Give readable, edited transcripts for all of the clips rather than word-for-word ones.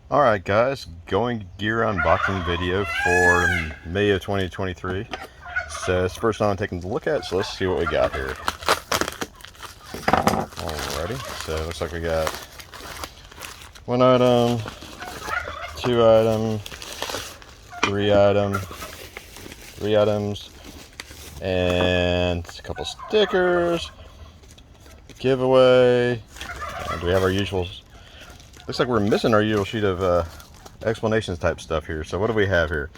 Alright guys, going gear unboxing video for May of 2023. So it's the first time I'm taking a look at, so let's see what we got here. Alrighty, so it looks like we got one item, two item, three items, and a couple stickers, giveaway, and we have our usual. Looks like we're missing our usual sheet of explanations type stuff here. So what do we have here?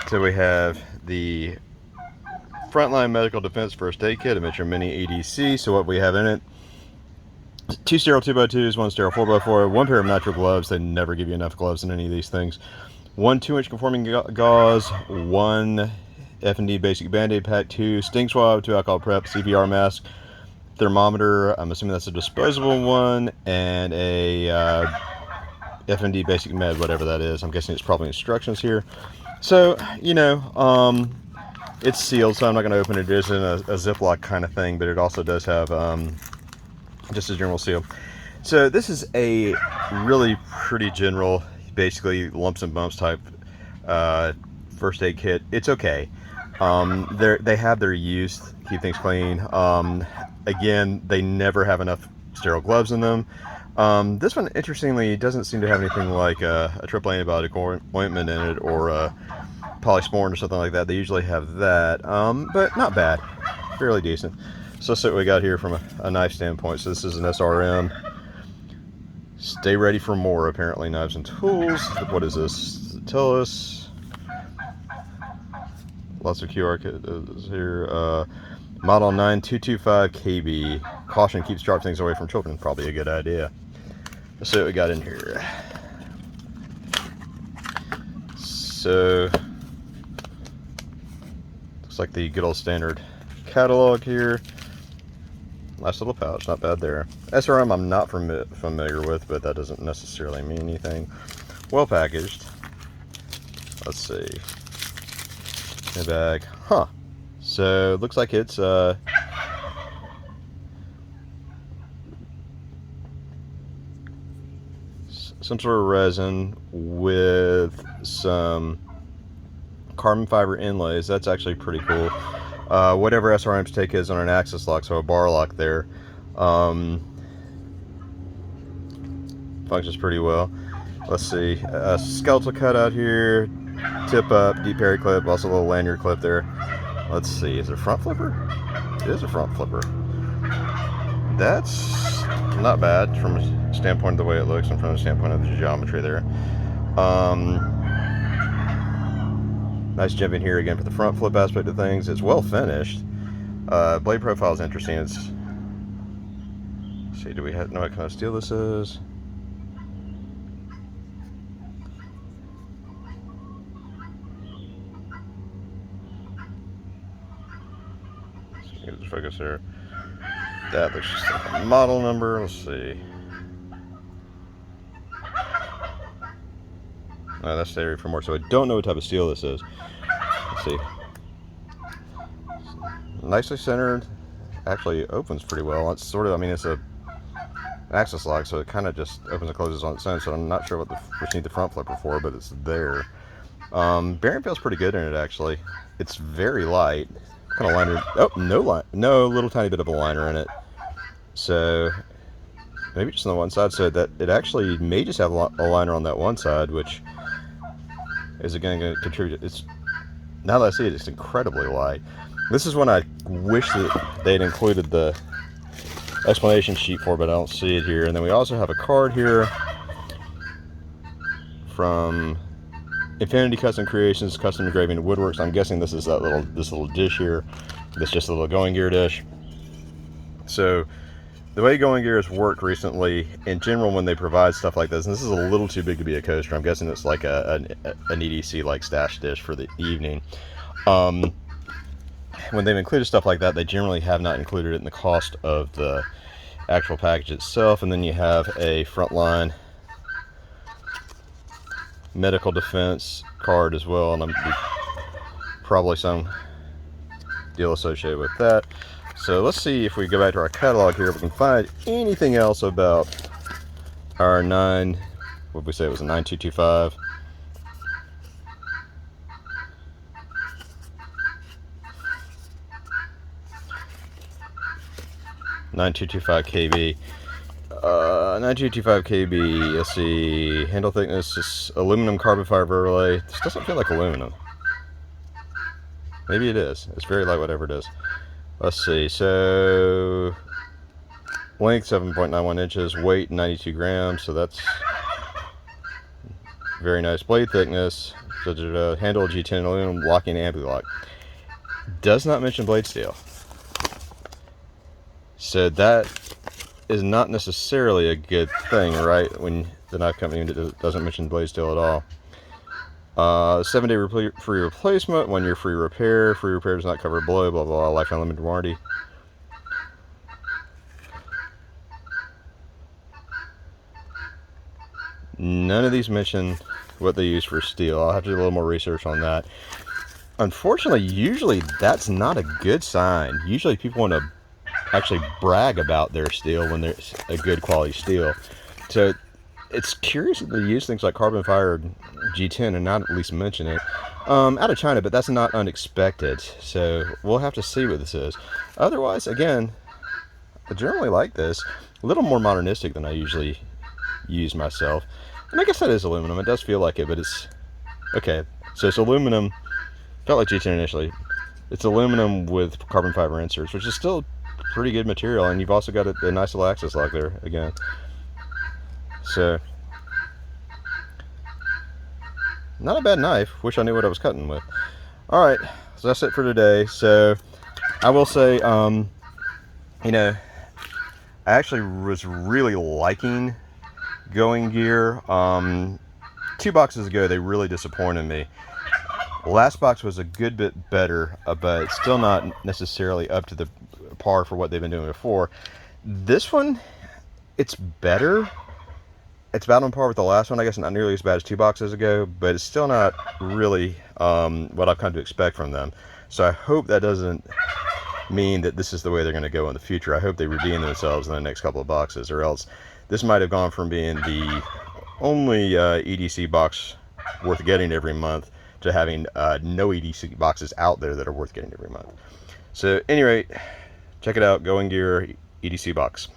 So we have the Frontline Medical Defense First Aid Kit, a miniature mini ADC. So what we have in it: two sterile 2x2s, one sterile 4x4, one pair of natural gloves. They never give you enough gloves in any of these things. One 2-inch conforming gauze, one F&D basic band-aid pack, two sting swab, two alcohol prep, CPR mask, thermometer, I'm assuming that's a disposable one, and a F&D basic med, whatever that is. I'm guessing it's probably instructions here. So, it's sealed, so I'm not going to open it. It is in a Ziploc kind of thing, but it also does have just a general seal. So this is a really pretty general, basically lumps and bumps type first aid kit. It's okay. They have their use, keep things clean. Again, they never have enough sterile gloves in them. This one, interestingly, doesn't seem to have anything like a triple antibiotic ointment in it, or a polysporin or something like that. They usually have that, but not bad, fairly decent. So let's see what we got here from a knife standpoint. So this is an SRM. Stay ready for more, apparently, knives and tools. What is this? Does it tell us? Lots of QR codes here. Model 9225KB. Caution, keeps sharp things away from children. Probably a good idea. Let's see what we got in here. So, looks like the good old standard catalog here. Nice little pouch, not bad there. SRM I'm not familiar with, but that doesn't necessarily mean anything. Well packaged. Let's see. In a bag. Huh. So, it looks like it's some sort of resin with some carbon fiber inlays. That's actually pretty cool. Whatever SRM's take is on an axis lock, so a bar lock there, functions pretty well. Let's see, a skeletal cutout here, tip up, deep parry clip, also a little lanyard clip there. Let's see, is it a front flipper? It is a front flipper. That's not bad from a standpoint of the way it looks and from the standpoint of the geometry there. Nice jump in here again for the front flip aspect of things. It's well finished. Blade profile is interesting. Let's see, do we know what kind of steel this is? Let's focus there. That looks just like a model number. Let's see. No, that's theory for more. So I don't know what type of steel this is. Let's see. Nicely centered. Actually opens pretty well. It's sort of, I mean, it's a axis lock, so it kind of just opens and closes on its own. So I'm not sure what we need the front flipper for, but it's there. Bearing feels pretty good in it, actually. It's very light. What kind of liner? Oh, no line. No, little tiny bit of a liner in it. So maybe just on the one side. So that it actually may just have a liner on that one side, which is again going to contribute. It's, now that I see it, it's incredibly light. This is one I wish that they'd included the explanation sheet for, but I don't see it here. And then we also have a card here from Infinity Custom Creations, Custom Engraving and Woodworks. I'm guessing this is this little dish here. That's just a little going gear dish. So the way going gear has worked recently, in general, when they provide stuff like this, and this is a little too big to be a coaster. I'm guessing it's like an EDC like stash dish for the evening. When they've included stuff like that, they generally have not included it in the cost of the actual package itself. And then you have a Frontline Medical Defense card as well, and probably some deal associated with that. So let's see if we go back to our catalog here, if we can find anything else about our 9 what we say it was a 9225. KB. 9225 KB. Let's see. Handle thickness is aluminum carbon fiber overlay. This doesn't feel like aluminum. Maybe it is. It's very light, whatever it is. Let's see. So length 7.91 inches. Weight 92 grams. So that's very nice. Blade thickness. So, handle G10 aluminum locking anti-lock. Does not mention blade steel. So that is not necessarily a good thing, right? When the knife company doesn't mention blade steel at all. 7-day free replacement, 1-year free repair. Free repair does not cover blow, blah, blah, blah. Lifetime limited warranty. None of these mention what they use for steel. I'll have to do a little more research on that. Unfortunately, usually that's not a good sign. Usually people want to actually brag about their steel when there's a good quality steel. So it's curious that they use things like carbon fiber G10 and not at least mention it. Out of China, but that's not unexpected. So we'll have to see what this is. Otherwise, again, I generally like this. A little more modernistic than I usually use myself. And I guess that is aluminum. It does feel like it, but it's okay. So it's aluminum. Felt like G10 initially. It's aluminum with carbon fiber inserts, which is still pretty good material, and you've also got a nice little access lock there again. So not a bad knife. Wish I knew what I was cutting with. All right, so that's it for today. So I will say, you know, I actually was really liking Going Gear. 2 boxes ago, they really disappointed me. Last box was a good bit better, but still not necessarily up to the par for what they've been doing before. This one, it's better. It's about on par with the last one. I guess not nearly as bad as 2 boxes ago, but it's still not really what I've come to expect from them. So I hope that doesn't mean that this is the way they're going to go in the future. I hope they redeem themselves in the next couple of boxes, or else this might have gone from being the only EDC box worth getting every month to having no EDC boxes out there that are worth getting every month. So, at any rate, check it out, Going Gear EDC box.